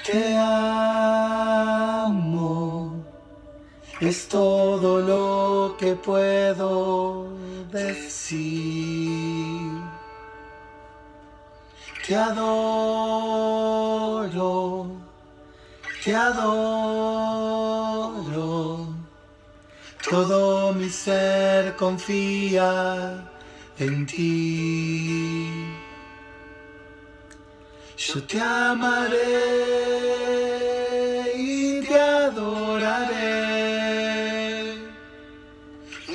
Te amo, es todo lo que puedo decir. Te adoro, te adoro, todo mi ser confía en ti. Yo te amaré y te adoraré,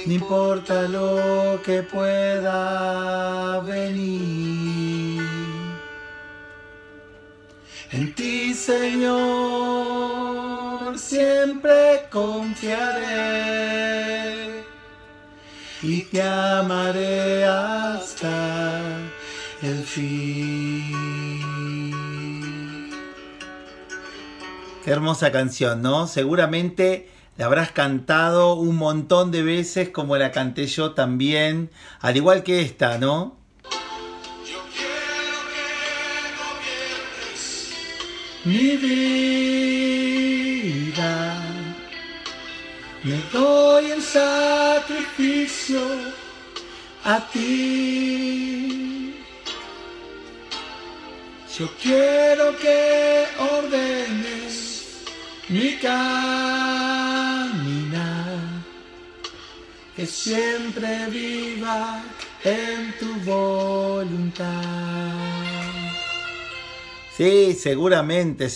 no importa lo que pueda venir. En ti, Señor, siempre confiaré y te amaré hasta el fin. Qué hermosa canción, ¿no? Seguramente la habrás cantado un montón de veces como la canté yo también, al igual que esta, ¿no? Yo quiero que gobiernes mi vida, me doy en sacrificio a ti. Yo quiero que ordenes mi caminar, que siempre viva en tu voluntad. Sí, seguramente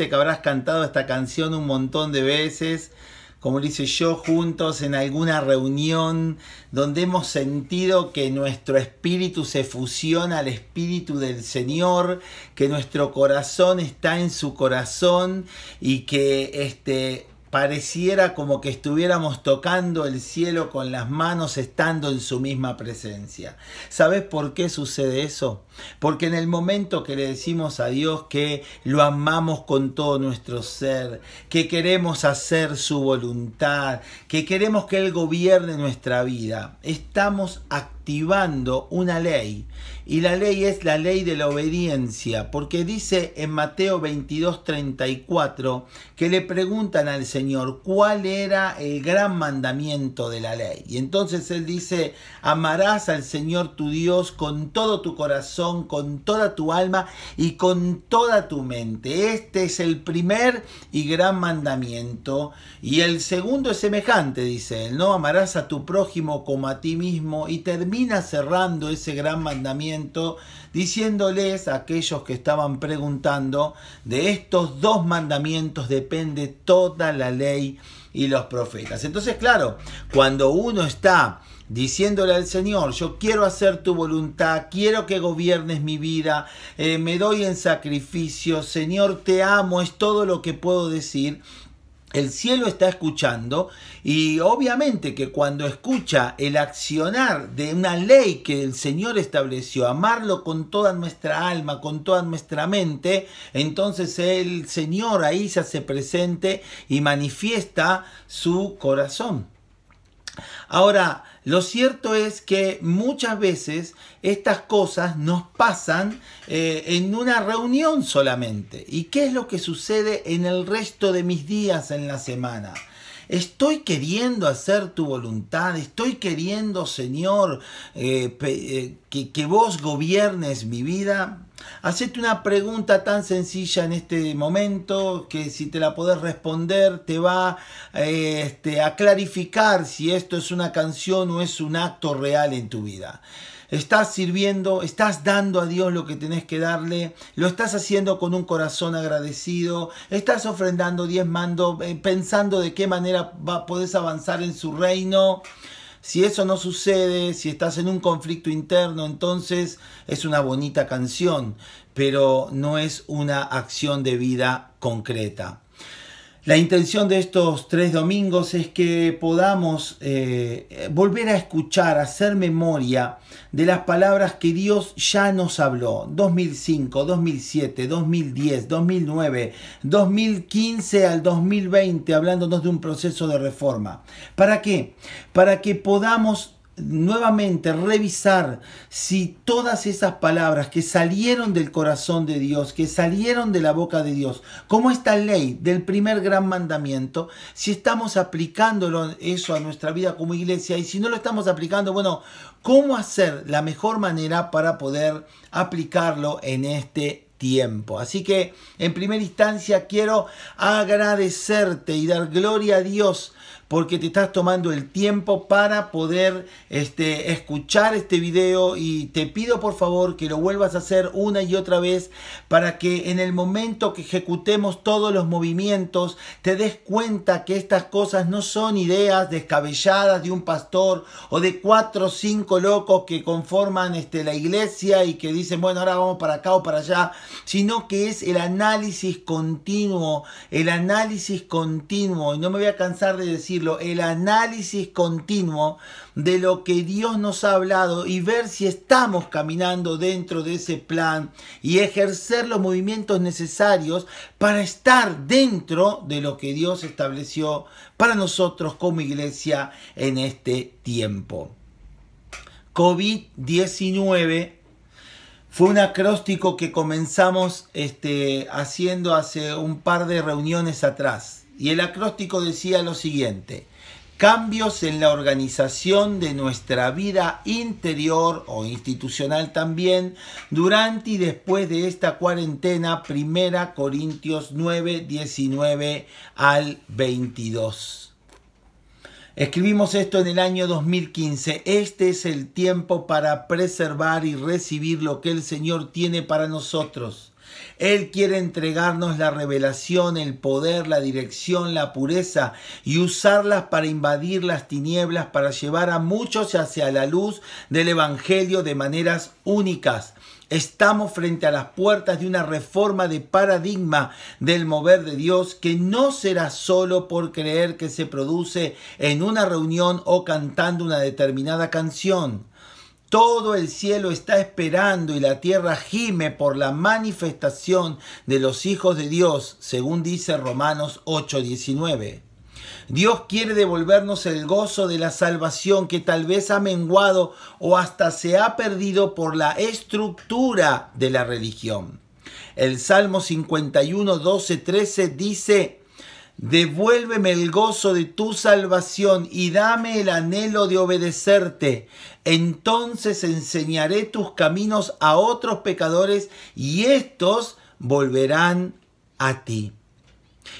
que habrás cantado esta canción un montón de veces, como lo hice yo, juntos en alguna reunión donde hemos sentido que nuestro espíritu se fusiona al espíritu del Señor, que nuestro corazón está en su corazón y que pareciera como que estuviéramos tocando el cielo con las manos estando en su misma presencia. ¿Sabes por qué sucede eso? Porque en el momento que le decimos a Dios que lo amamos con todo nuestro ser, que queremos hacer su voluntad, que queremos que Él gobierne nuestra vida, estamos activando una ley. Y la ley es la ley de la obediencia, porque dice en Mateo 22:34 que le preguntan al Señor cuál era el gran mandamiento de la ley. Y entonces Él dice: amarás al Señor tu Dios con todo tu corazón, con toda tu alma y con toda tu mente. Este es el primer y gran mandamiento. Y el segundo es semejante, dice Él, ¿no? Amarás a tu prójimo como a ti mismo. Y termina cerrando ese gran mandamiento diciéndoles a aquellos que estaban preguntando: de estos dos mandamientos depende toda la ley y los profetas. Entonces, claro, cuando uno está diciéndole al Señor: yo quiero hacer tu voluntad, quiero que gobiernes mi vida, me doy en sacrificio, Señor, te amo, es todo lo que puedo decir. El cielo está escuchando, y obviamente que cuando escucha el accionar de una ley que el Señor estableció, amarlo con toda nuestra alma, con toda nuestra mente, entonces el Señor ahí se hace presente y manifiesta su corazón. Ahora, lo cierto es que muchas veces estas cosas nos pasan en una reunión solamente. ¿Y qué es lo que sucede en el resto de mis días en la semana? Estoy queriendo hacer tu voluntad, estoy queriendo, Señor, que vos gobiernes mi vida. Hacete una pregunta tan sencilla en este momento que si te la podés responder te va a clarificar si esto es una canción o es un acto real en tu vida. estás sirviendo, estás dando a Dios lo que tenés que darle, lo estás haciendo con un corazón agradecido, estás ofrendando, diezmando, pensando de qué manera podés avanzar en su reino. Si eso no sucede, si estás en un conflicto interno, entonces es una bonita canción, pero no es una acción de vida concreta. La intención de estos 3 domingos es que podamos volver a escuchar, hacer memoria de las palabras que Dios ya nos habló. 2005, 2007, 2010, 2009, 2015 al 2020, hablándonos de un proceso de reforma. ¿Para qué? Para que podamos nuevamente revisar si todas esas palabras que salieron del corazón de Dios, que salieron de la boca de Dios, como esta ley del primer gran mandamiento, si estamos aplicándolo eso a nuestra vida como iglesia, y si no lo estamos aplicando, bueno, ¿cómo hacer la mejor manera para poder aplicarlo en este tiempo? Así que en primera instancia quiero agradecerte y dar gloria a Dios porque te estás tomando el tiempo para poder escuchar este video, y te pido por favor que lo vuelvas a hacer una y otra vez para que en el momento que ejecutemos todos los movimientos te des cuenta que estas cosas no son ideas descabelladas de un pastor o de 4 o 5 locos que conforman la iglesia y que dicen, bueno, ahora vamos para acá o para allá, sino que es el análisis continuo, y no me voy a cansar de decirlo, el análisis continuo de lo que Dios nos ha hablado y ver si estamos caminando dentro de ese plan y ejercer los movimientos necesarios para estar dentro de lo que Dios estableció para nosotros como iglesia en este tiempo. COVID-19 fue un acróstico que comenzamos haciendo hace un par de reuniones atrás. Y el acróstico decía lo siguiente: cambios en la organización de nuestra vida interior o institucional también durante y después de esta cuarentena. 1 Corintios 9, 19 al 22. Escribimos esto en el año 2015. Este es el tiempo para preservar y recibir lo que el Señor tiene para nosotros. Él quiere entregarnos la revelación, el poder, la dirección, la pureza, y usarlas para invadir las tinieblas, para llevar a muchos hacia la luz del Evangelio de maneras únicas. Estamos frente a las puertas de una reforma de paradigma del mover de Dios, que no será solo por creer que se produce en una reunión o cantando una determinada canción. Todo el cielo está esperando y la tierra gime por la manifestación de los hijos de Dios, según dice Romanos 8:19. Dios quiere devolvernos el gozo de la salvación que tal vez ha menguado o hasta se ha perdido por la estructura de la religión. El Salmo 51, 12, 13 dice: devuélveme el gozo de tu salvación y dame el anhelo de obedecerte. Entonces enseñaré tus caminos a otros pecadores y estos volverán a ti.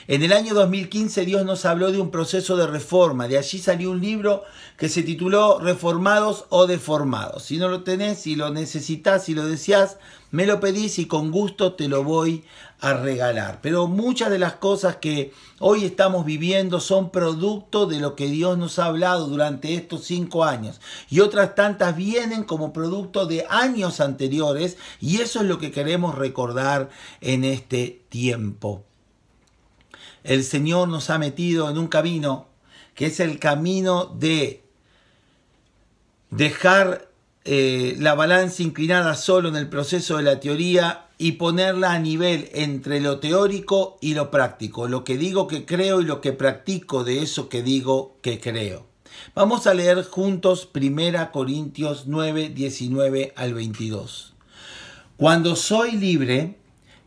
En el año 2015 Dios nos habló de un proceso de reforma. De allí salió un libro que se tituló Reformados o Deformados. Si no lo tenés, si lo necesitas, si lo deseás, me lo pedís y con gusto te lo voy a regalar. Pero muchas de las cosas que hoy estamos viviendo son producto de lo que Dios nos ha hablado durante estos 5 años. Y otras tantas vienen como producto de años anteriores, y eso es lo que queremos recordar en este tiempo. El Señor nos ha metido en un camino que es el camino de dejar la balanza inclinada solo en el proceso de la teoría y ponerla a nivel entre lo teórico y lo práctico. Lo que digo que creo y lo que practico de eso que digo que creo. Vamos a leer juntos 1 Corintios 9, 19 al 22. Cuando soy libre,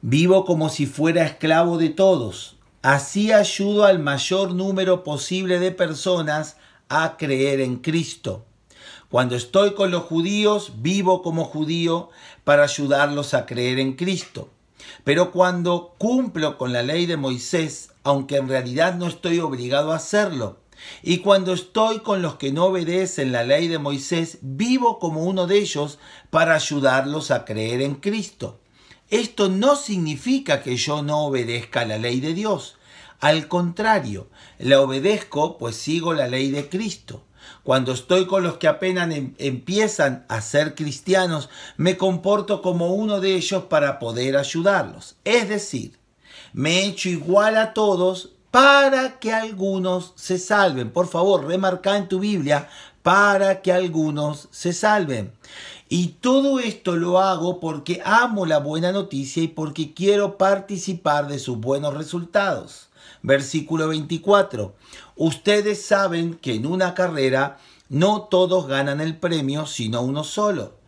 vivo como si fuera esclavo de todos. Así ayudo al mayor número posible de personas a creer en Cristo. Cuando estoy con los judíos, vivo como judío para ayudarlos a creer en Cristo. Pero cuando cumplo con la ley de Moisés, aunque en realidad no estoy obligado a hacerlo, Y cuando estoy con los que no obedecen la ley de Moisés, vivo como uno de ellos para ayudarlos a creer en Cristo. Esto no significa que yo no obedezca la ley de Dios. Al contrario, la obedezco pues sigo la ley de Cristo. Cuando estoy con los que apenas empiezan a ser cristianos, me comporto como uno de ellos para poder ayudarlos. Es decir, me he hecho igual a todos para que algunos se salven. Por favor, remarca en tu Biblia, para que algunos se salven. Y todo esto lo hago porque amo la buena noticia y porque quiero participar de sus buenos resultados. Versículo 24. Ustedes saben que en una carrera no todos ganan el premio, sino uno solo.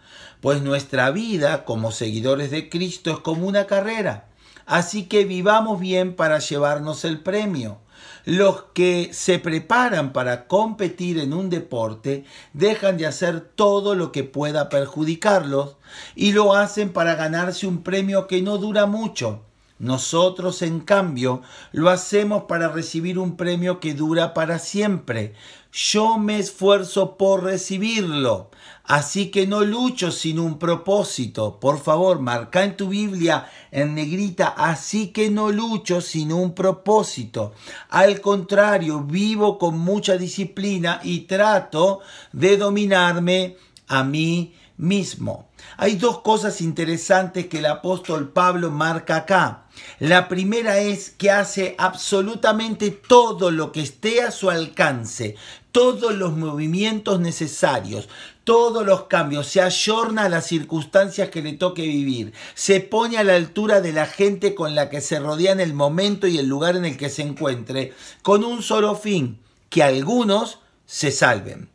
Pues nuestra vida como seguidores de Cristo es como una carrera. Así que vivamos bien para llevarnos el premio. Los que se preparan para competir en un deporte dejan de hacer todo lo que pueda perjudicarlos y lo hacen para ganarse un premio que no dura mucho. Nosotros, en cambio, lo hacemos para recibir un premio que dura para siempre. Yo me esfuerzo por recibirlo, así que no lucho sin un propósito. Por favor, marca en tu Biblia en negrita, así que no lucho sin un propósito. Al contrario, vivo con mucha disciplina y trato de dominarme a mí mismo. Hay dos cosas interesantes que el apóstol Pablo marca acá. La primera es que hace absolutamente todo lo que esté a su alcance, todos los movimientos necesarios, todos los cambios, se ayorna a las circunstancias que le toque vivir, se pone a la altura de la gente con la que se rodea en el momento y el lugar en el que se encuentre, con un solo fin, que algunos se salven.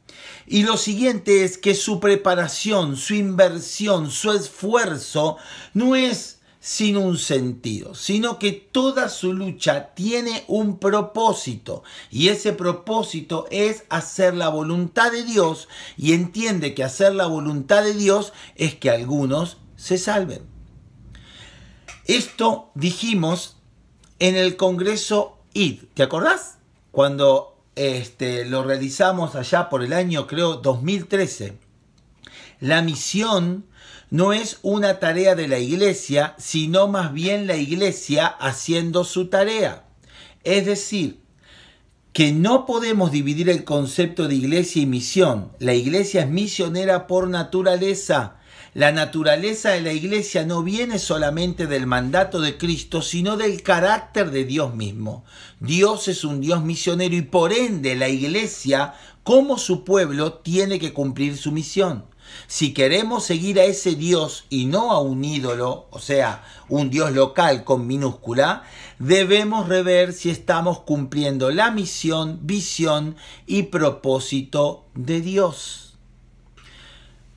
Y lo siguiente es que su preparación, su inversión, su esfuerzo no es sin un sentido, sino que toda su lucha tiene un propósito y ese propósito es hacer la voluntad de Dios y entiende que hacer la voluntad de Dios es que algunos se salven. Esto dijimos en el Congreso ID, ¿te acordás? Cuando lo realizamos allá por el año, creo, 2013. La misión no es una tarea de la iglesia, sino más bien la iglesia haciendo su tarea. Es decir, que no podemos dividir el concepto de iglesia y misión. La iglesia es misionera por naturaleza. La naturaleza de la iglesia no viene solamente del mandato de Cristo, sino del carácter de Dios mismo. Dios es un Dios misionero y por ende la iglesia, como su pueblo, tiene que cumplir su misión. Si queremos seguir a ese Dios y no a un ídolo, o sea, un Dios local con minúscula, debemos rever si estamos cumpliendo la misión, visión y propósito de Dios.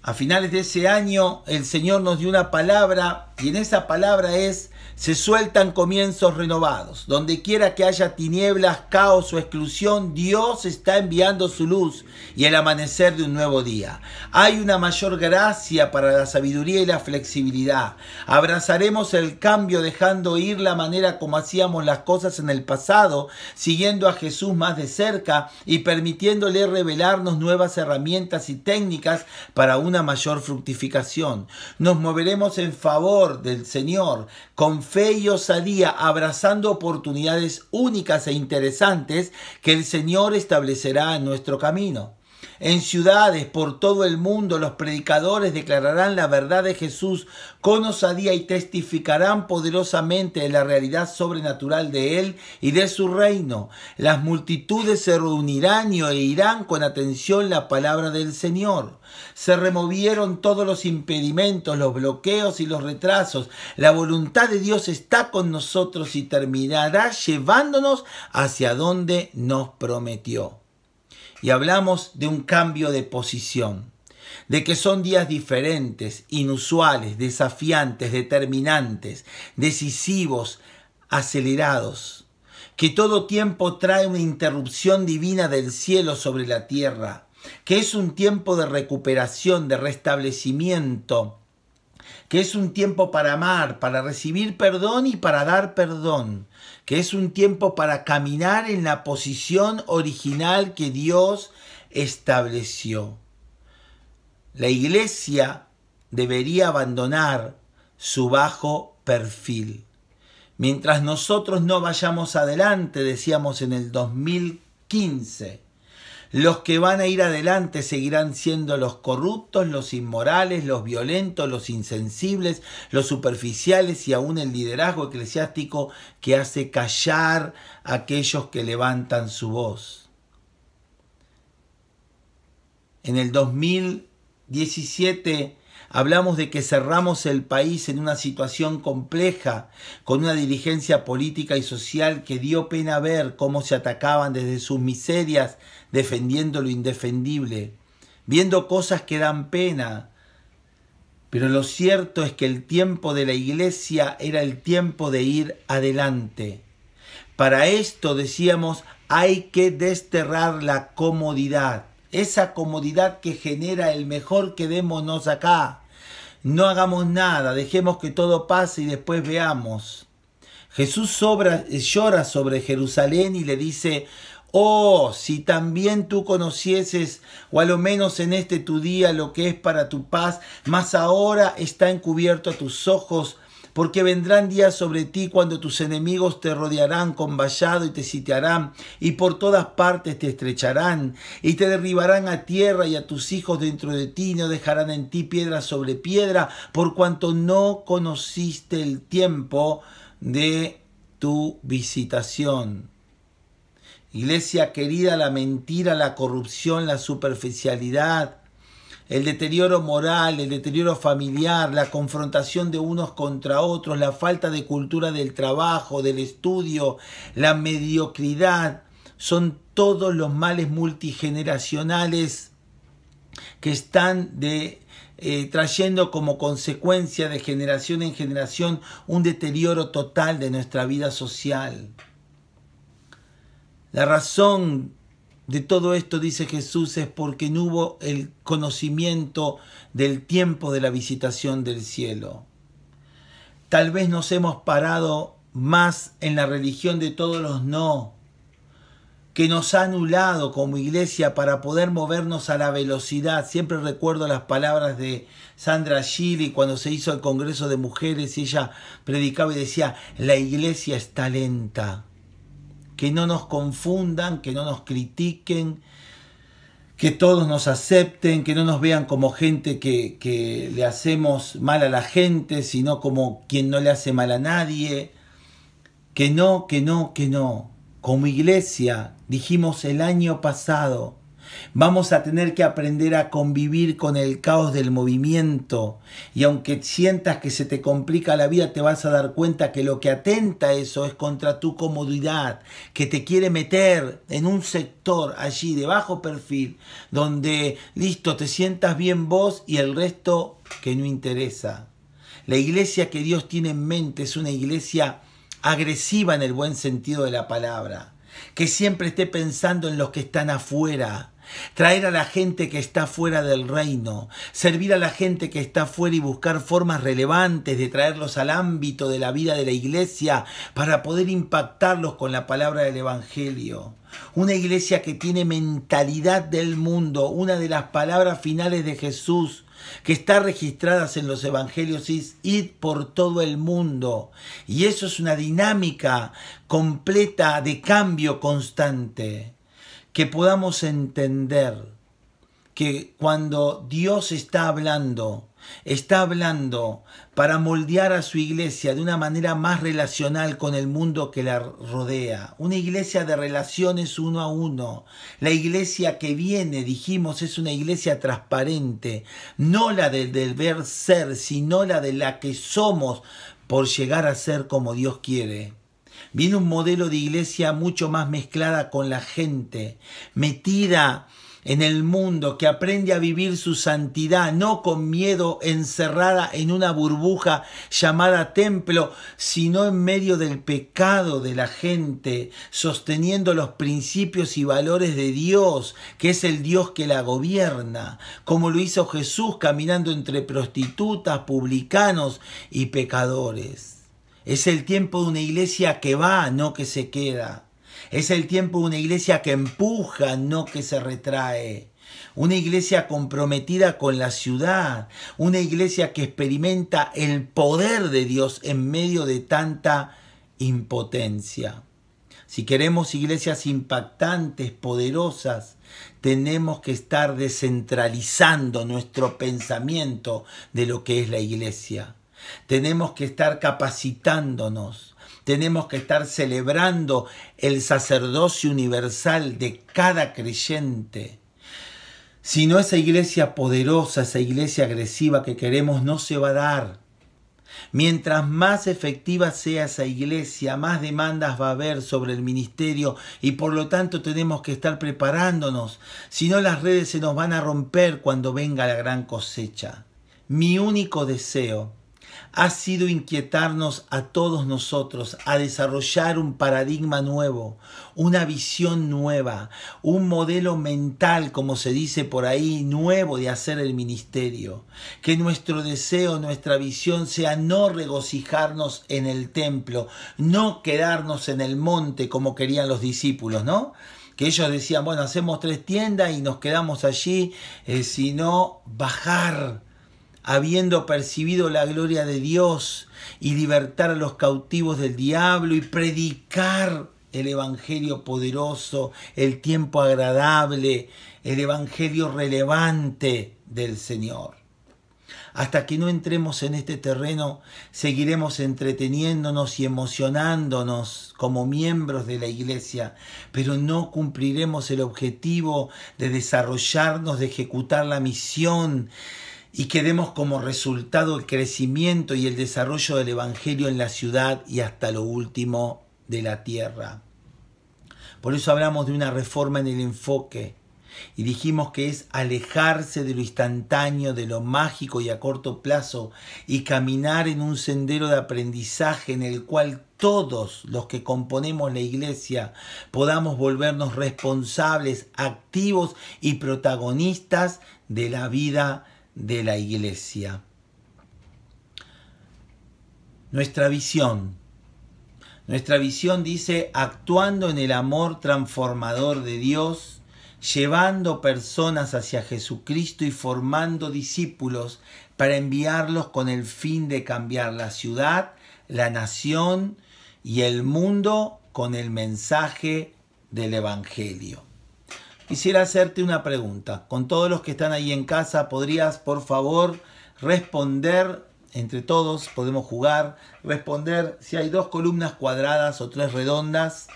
A finales de ese año el Señor nos dio una palabra y en esa palabra es: se sueltan comienzos renovados. Donde quiera que haya tinieblas, caos o exclusión, Dios está enviando su luz y el amanecer de un nuevo día. Hay una mayor gracia para la sabiduría y la flexibilidad. Abrazaremos el cambio dejando ir la manera como hacíamos las cosas en el pasado, siguiendo a Jesús más de cerca y permitiéndole revelarnos nuevas herramientas y técnicas para una mayor fructificación. Nos moveremos en favor del Señor con fe y osadía, abrazando oportunidades únicas e interesantes que el Señor establecerá en nuestro camino. En ciudades por todo el mundo los predicadores declararán la verdad de Jesús con osadía y testificarán poderosamente de la realidad sobrenatural de Él y de su reino. Las multitudes se reunirán y oirán con atención la palabra del Señor. Se removieron todos los impedimentos, los bloqueos y los retrasos. La voluntad de Dios está con nosotros y terminará llevándonos hacia donde nos prometió. Y hablamos de un cambio de posición, de que son días diferentes, inusuales, desafiantes, determinantes, decisivos, acelerados, que todo tiempo trae una interrupción divina del cielo sobre la tierra, que es un tiempo de recuperación, de restablecimiento, que es un tiempo para amar, para recibir perdón y para dar perdón, que es un tiempo para caminar en la posición original que Dios estableció. La iglesia debería abandonar su bajo perfil. Mientras nosotros no vayamos adelante, decíamos en el 2015, los que van a ir adelante seguirán siendo los corruptos, los inmorales, los violentos, los insensibles, los superficiales y aún el liderazgo eclesiástico que hace callar a aquellos que levantan su voz. En el 2017 hablamos de que cerramos el país en una situación compleja, con una dirigencia política y social que dio pena ver cómo se atacaban desde sus miserias, defendiendo lo indefendible, viendo cosas que dan pena. Pero lo cierto es que el tiempo de la iglesia era el tiempo de ir adelante. Para esto, decíamos, hay que desterrar la comodidad. Esa comodidad que genera el mejor quedémonos acá. No hagamos nada, dejemos que todo pase y después veamos. Jesús llora sobre Jerusalén y le dice: oh, si también tú conocieses, o a lo menos en este tu día, lo que es para tu paz, mas ahora está encubierto a tus ojos, porque vendrán días sobre ti cuando tus enemigos te rodearán con vallado y te sitiarán, y por todas partes te estrecharán, y te derribarán a tierra y a tus hijos dentro de ti, y no dejarán en ti piedra sobre piedra, por cuanto no conociste el tiempo de tu visitación. Iglesia querida, la mentira, la corrupción, la superficialidad, el deterioro moral, el deterioro familiar, la confrontación de unos contra otros, la falta de cultura del trabajo, del estudio, la mediocridad, son todos los males multigeneracionales que están trayendo como consecuencia de generación en generación un deterioro total de nuestra vida social. La razón de todo esto, dice Jesús, es porque no hubo el conocimiento del tiempo de la visitación del cielo. Tal vez nos hemos parado más en la religión de todos los no, que nos ha anulado como iglesia para poder movernos a la velocidad. Siempre recuerdo las palabras de Sandra Gili cuando se hizo el Congreso de Mujeres y ella predicaba y decía: la iglesia está lenta. Que no nos confundan, que no nos critiquen, que todos nos acepten, que no nos vean como gente que le hacemos mal a la gente, sino como quien no le hace mal a nadie. Que no. Como iglesia, dijimos el año pasado, vamos a tener que aprender a convivir con el caos del movimiento, y aunque sientas que se te complica la vida, te vas a dar cuenta que lo que atenta eso es contra tu comodidad, que te quiere meter en un sector allí de bajo perfil, donde listo, te sientas bien vos y el resto que no interesa. La iglesia que Dios tiene en mente es una iglesia agresiva en el buen sentido de la palabra, que siempre esté pensando en los que están afuera, traer a la gente que está fuera del reino, servir a la gente que está fuera y buscar formas relevantes de traerlos al ámbito de la vida de la iglesia para poder impactarlos con la palabra del Evangelio. Una iglesia que tiene mentalidad del mundo. Una de las palabras finales de Jesús que está registradas en los evangelios es: id por todo el mundo. Y eso es una dinámica completa de cambio constante. Que podamos entender que cuando Dios está hablando para moldear a su iglesia de una manera más relacional con el mundo que la rodea. Una iglesia de relaciones uno a uno. La iglesia que viene, dijimos, es una iglesia transparente. No la del deber ser, sino la de la que somos por llegar a ser como Dios quiere. Viene un modelo de iglesia mucho más mezclada con la gente, metida en el mundo, que aprende a vivir su santidad, no con miedo, encerrada en una burbuja llamada templo, sino en medio del pecado de la gente, sosteniendo los principios y valores de Dios, que es el Dios que la gobierna, como lo hizo Jesús caminando entre prostitutas, publicanos y pecadores. Es el tiempo de una iglesia que va, no que se queda. Es el tiempo de una iglesia que empuja, no que se retrae. Una iglesia comprometida con la ciudad. Una iglesia que experimenta el poder de Dios en medio de tanta impotencia. Si queremos iglesias impactantes, poderosas, tenemos que estar descentralizando nuestro pensamiento de lo que es la iglesia. Tenemos que estar capacitándonos. Tenemos que estar celebrando el sacerdocio universal de cada creyente. Si no, esa iglesia poderosa, esa iglesia agresiva que queremos no se va a dar. Mientras más efectiva sea esa iglesia, más demandas va a haber sobre el ministerio y por lo tanto tenemos que estar preparándonos. Si no, las redes se nos van a romper cuando venga la gran cosecha. Mi único deseo ha sido inquietarnos a todos nosotros a desarrollar un paradigma nuevo, una visión nueva, un modelo mental, como se dice por ahí, nuevo de hacer el ministerio. Que nuestro deseo, nuestra visión sea no regocijarnos en el templo, no quedarnos en el monte como querían los discípulos, ¿no? Que ellos decían, bueno, hacemos 3 tiendas y nos quedamos allí, sino bajar, habiendo percibido la gloria de Dios y libertar a los cautivos del diablo y predicar el evangelio poderoso, el tiempo agradable, el evangelio relevante del Señor. Hasta que no entremos en este terreno, seguiremos entreteniéndonos y emocionándonos como miembros de la iglesia, pero no cumpliremos el objetivo de desarrollarnos, de ejecutar la misión, y que demos como resultado el crecimiento y el desarrollo del evangelio en la ciudad y hasta lo último de la tierra. Por eso hablamos de una reforma en el enfoque y dijimos que es alejarse de lo instantáneo, de lo mágico y a corto plazo y caminar en un sendero de aprendizaje en el cual todos los que componemos la iglesia podamos volvernos responsables, activos y protagonistas de la vida de la iglesia. Nuestra visión dice: actuando en el amor transformador de Dios, llevando personas hacia Jesucristo y formando discípulos para enviarlos con el fin de cambiar la ciudad, la nación y el mundo con el mensaje del Evangelio. Quisiera hacerte una pregunta. Con todos los que están ahí en casa, ¿podrías, por favor, responder? Entre todos podemos jugar, responder si hay 2 columnas cuadradas o 3 redondas.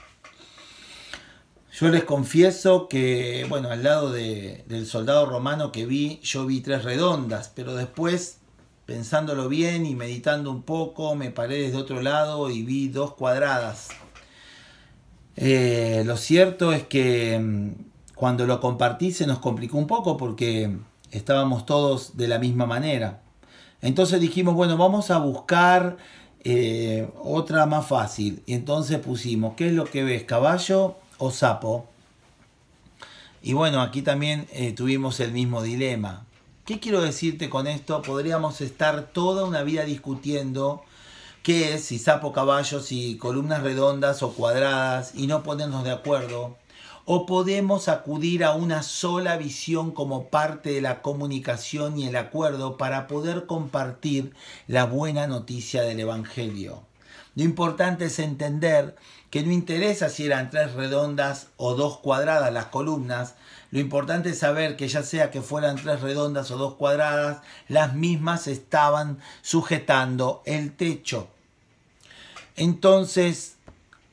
Yo les confieso que, bueno, al lado del soldado romano que vi, yo vi 3 redondas, pero después, pensándolo bien y meditando un poco, me paré desde otro lado y vi 2 cuadradas. Lo cierto es que cuando lo compartí se nos complicó un poco porque estábamos todos de la misma manera. Entonces dijimos, bueno, vamos a buscar otra más fácil. Y entonces pusimos, ¿qué es lo que ves? ¿Caballo o sapo? Y bueno, aquí también tuvimos el mismo dilema. ¿Qué quiero decirte con esto? Podríamos estar toda una vida discutiendo qué es, si sapo, caballo, si columnas redondas o cuadradas, y no ponernos de acuerdo. O podemos acudir a una sola visión como parte de la comunicación y el acuerdo para poder compartir la buena noticia del Evangelio. Lo importante es entender que no interesa si eran 3 redondas o 2 cuadradas las columnas. Lo importante es saber que ya sea que fueran 3 redondas o 2 cuadradas, las mismas estaban sujetando el techo. Entonces,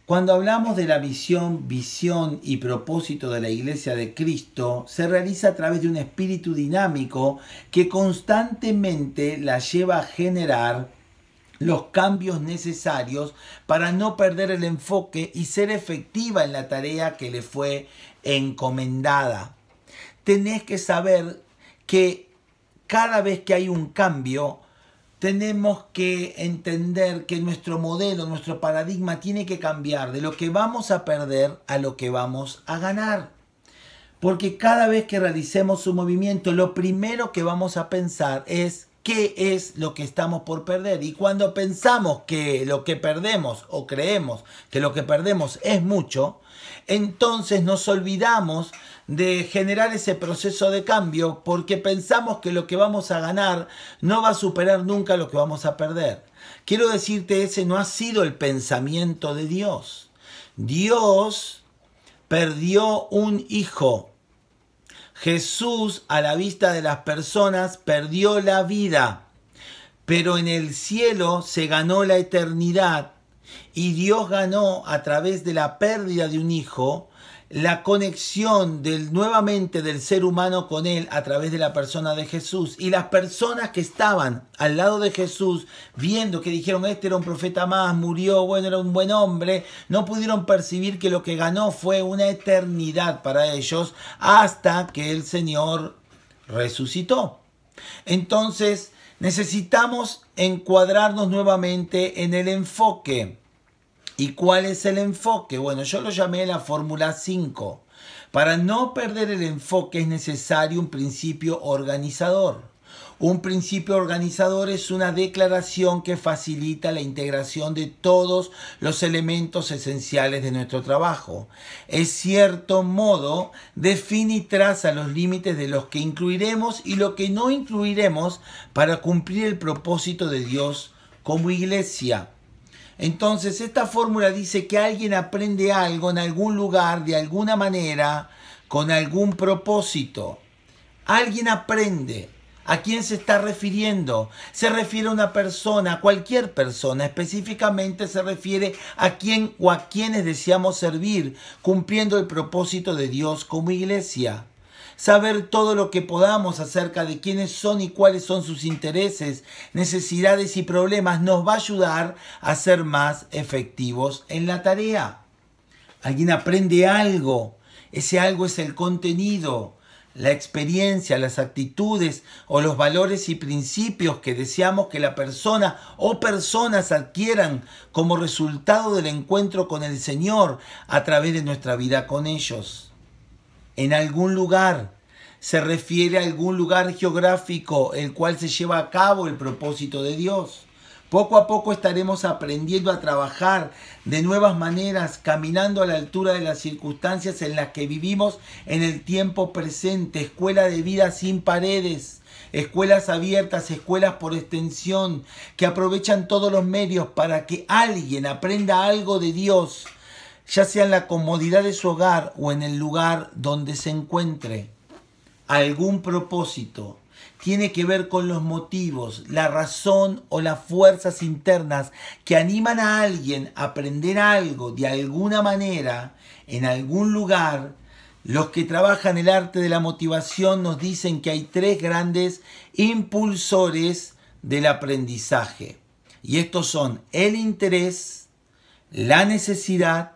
cuando hablamos de la visión y propósito de la Iglesia de Cristo, se realiza a través de un espíritu dinámico que constantemente la lleva a generar los cambios necesarios para no perder el enfoque y ser efectiva en la tarea que le fue encomendada. tenés que saber que cada vez que hay un cambio, tenemos que entender que nuestro modelo, nuestro paradigma tiene que cambiar de lo que vamos a perder a lo que vamos a ganar. Porque cada vez que realicemos un movimiento, lo primero que vamos a pensar es qué es lo que estamos por perder. Y cuando pensamos que lo que perdemos o creemos que lo que perdemos es mucho, entonces nos olvidamos de generar ese proceso de cambio porque pensamos que lo que vamos a ganar no va a superar nunca lo que vamos a perder. Quiero decirte, ese no ha sido el pensamiento de Dios. Dios perdió un hijo. Jesús, a la vista de las personas, perdió la vida, pero en el cielo se ganó la eternidad y Dios ganó a través de la pérdida de un hijo la conexión nuevamente del ser humano con él a través de la persona de Jesús. Y las personas que estaban al lado de Jesús, viendo que dijeron, este era un profeta más, murió, bueno, era un buen hombre, no pudieron percibir que lo que ganó fue una eternidad para ellos hasta que el Señor resucitó. Entonces necesitamos encuadrarnos nuevamente en el enfoque. ¿Y cuál es el enfoque? Bueno, yo lo llamé la fórmula 5. Para no perder el enfoque es necesario un principio organizador. Un principio organizador es una declaración que facilita la integración de todos los elementos esenciales de nuestro trabajo. En cierto modo, define y traza los límites de los que incluiremos y lo que no incluiremos para cumplir el propósito de Dios como iglesia. Entonces, esta fórmula dice que alguien aprende algo en algún lugar, de alguna manera, con algún propósito. Alguien aprende. ¿A quién se está refiriendo? Se refiere a una persona, a cualquier persona. Específicamente se refiere a quién o a quienes deseamos servir, cumpliendo el propósito de Dios como iglesia. Saber todo lo que podamos acerca de quiénes son y cuáles son sus intereses, necesidades y problemas nos va a ayudar a ser más efectivos en la tarea. Alguien aprende algo. Ese algo es el contenido, la experiencia, las actitudes o los valores y principios que deseamos que la persona o personas adquieran como resultado del encuentro con el Señor a través de nuestra vida con ellos. En algún lugar se refiere a algún lugar geográfico el cual se lleva a cabo el propósito de Dios. Poco a poco estaremos aprendiendo a trabajar de nuevas maneras, caminando a la altura de las circunstancias en las que vivimos en el tiempo presente. Escuela de vida sin paredes, escuelas abiertas, escuelas por extensión, que aprovechan todos los medios para que alguien aprenda algo de Dios, ya sea en la comodidad de su hogar o en el lugar donde se encuentre. Algún propósito tiene que ver con los motivos, la razón o las fuerzas internas que animan a alguien a aprender algo de alguna manera, en algún lugar. Los que trabajan el arte de la motivación nos dicen que hay 3 grandes impulsores del aprendizaje. Y estos son el interés, la necesidad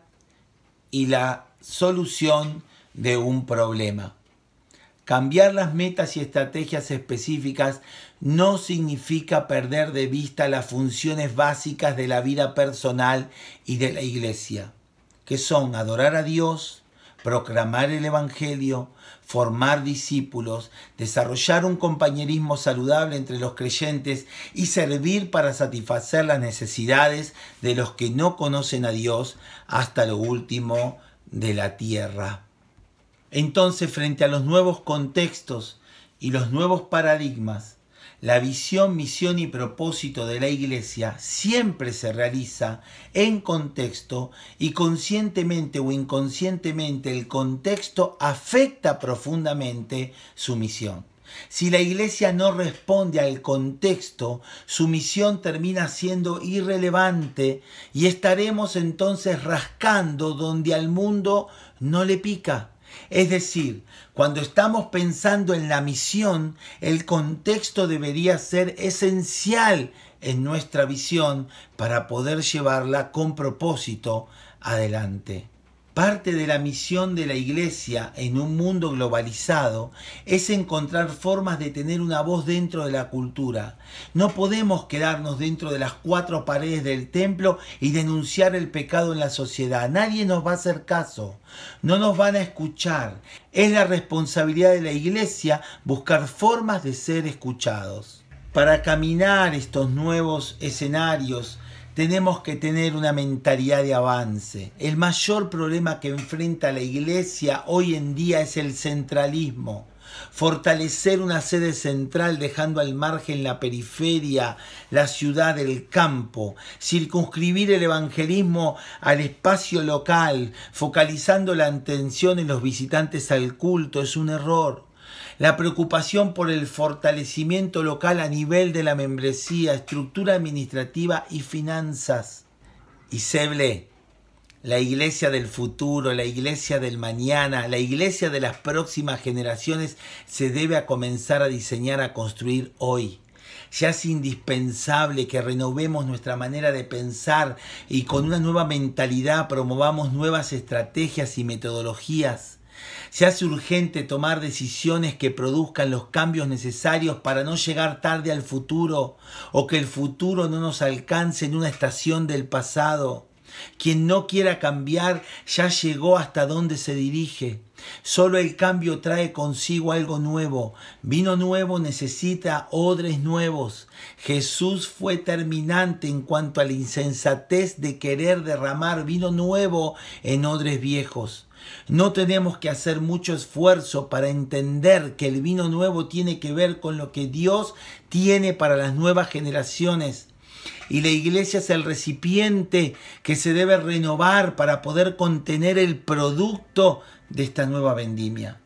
y la solución de un problema. Cambiar las metas y estrategias específicas no significa perder de vista las funciones básicas de la vida personal y de la iglesia, que son adorar a Dios, proclamar el Evangelio, formar discípulos, desarrollar un compañerismo saludable entre los creyentes y servir para satisfacer las necesidades de los que no conocen a Dios hasta lo último de la tierra. Entonces, frente a los nuevos contextos y los nuevos paradigmas, la visión, misión y propósito de la iglesia siempre se realiza en contexto y conscientemente o inconscientemente el contexto afecta profundamente su misión. Si la iglesia no responde al contexto, su misión termina siendo irrelevante y estaremos entonces rascando donde al mundo no le pica. Es decir, cuando estamos pensando en la misión, el contexto debería ser esencial en nuestra visión para poder llevarla con propósito adelante. Parte de la misión de la Iglesia en un mundo globalizado es encontrar formas de tener una voz dentro de la cultura. No podemos quedarnos dentro de las cuatro paredes del templo y denunciar el pecado en la sociedad. Nadie nos va a hacer caso, no nos van a escuchar. Es la responsabilidad de la Iglesia buscar formas de ser escuchados. Para caminar estos nuevos escenarios, tenemos que tener una mentalidad de avance. El mayor problema que enfrenta la Iglesia hoy en día es el centralismo. Fortalecer una sede central dejando al margen la periferia, la ciudad, el campo. Circunscribir el evangelismo al espacio local, focalizando la atención en los visitantes al culto, es un error. La preocupación por el fortalecimiento local a nivel de la membresía, estructura administrativa y finanzas. Y Seble, la iglesia del futuro, la iglesia del mañana, la iglesia de las próximas generaciones se debe a comenzar a diseñar, a construir hoy. Ya es indispensable que renovemos nuestra manera de pensar y con una nueva mentalidad promovamos nuevas estrategias y metodologías. Se hace urgente tomar decisiones que produzcan los cambios necesarios para no llegar tarde al futuro o que el futuro no nos alcance en una estación del pasado. Quien no quiera cambiar ya llegó hasta donde se dirige. Solo el cambio trae consigo algo nuevo. Vino nuevo necesita odres nuevos. Jesús fue terminante en cuanto a la insensatez de querer derramar vino nuevo en odres viejos. No tenemos que hacer mucho esfuerzo para entender que el vino nuevo tiene que ver con lo que Dios tiene para las nuevas generaciones. Y la iglesia es el recipiente que se debe renovar para poder contener el producto de esta nueva vendimia.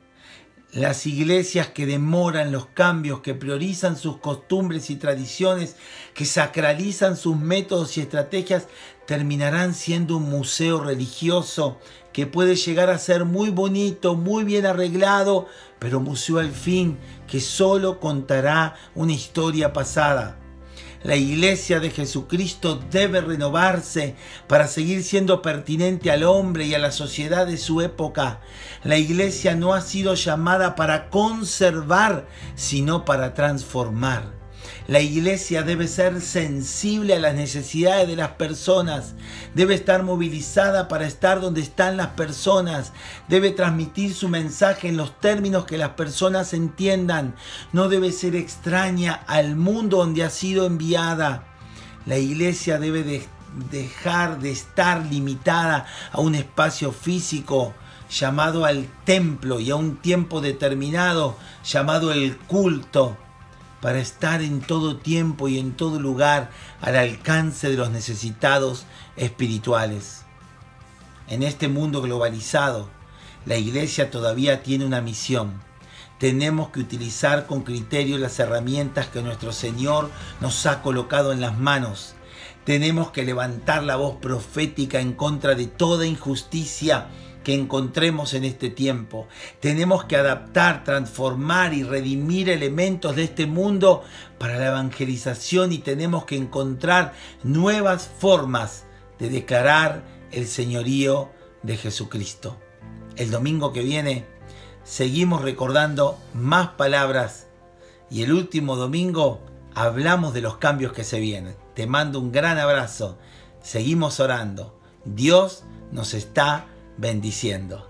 Las iglesias que demoran los cambios, que priorizan sus costumbres y tradiciones, que sacralizan sus métodos y estrategias, terminarán siendo un museo religioso que puede llegar a ser muy bonito, muy bien arreglado, pero museo al fin que solo contará una historia pasada. La iglesia de Jesucristo debe renovarse para seguir siendo pertinente al hombre y a la sociedad de su época. La iglesia no ha sido llamada para conservar, sino para transformar. La iglesia debe ser sensible a las necesidades de las personas, debe estar movilizada para estar donde están las personas, debe transmitir su mensaje en los términos que las personas entiendan, no debe ser extraña al mundo donde ha sido enviada. La iglesia debe dejar de estar limitada a un espacio físico llamado al templo y a un tiempo determinado llamado el culto, para estar en todo tiempo y en todo lugar al alcance de los necesitados espirituales. En este mundo globalizado, la iglesia todavía tiene una misión. Tenemos que utilizar con criterio las herramientas que nuestro Señor nos ha colocado en las manos. Tenemos que levantar la voz profética en contra de toda injusticia que encontremos en este tiempo. Tenemos que adaptar, transformar y redimir elementos de este mundo para la evangelización y tenemos que encontrar nuevas formas de declarar el señorío de Jesucristo. El domingo que viene seguimos recordando más palabras y el último domingo hablamos de los cambios que se vienen. Te mando un gran abrazo. Seguimos orando. Dios nos está bendiciendo.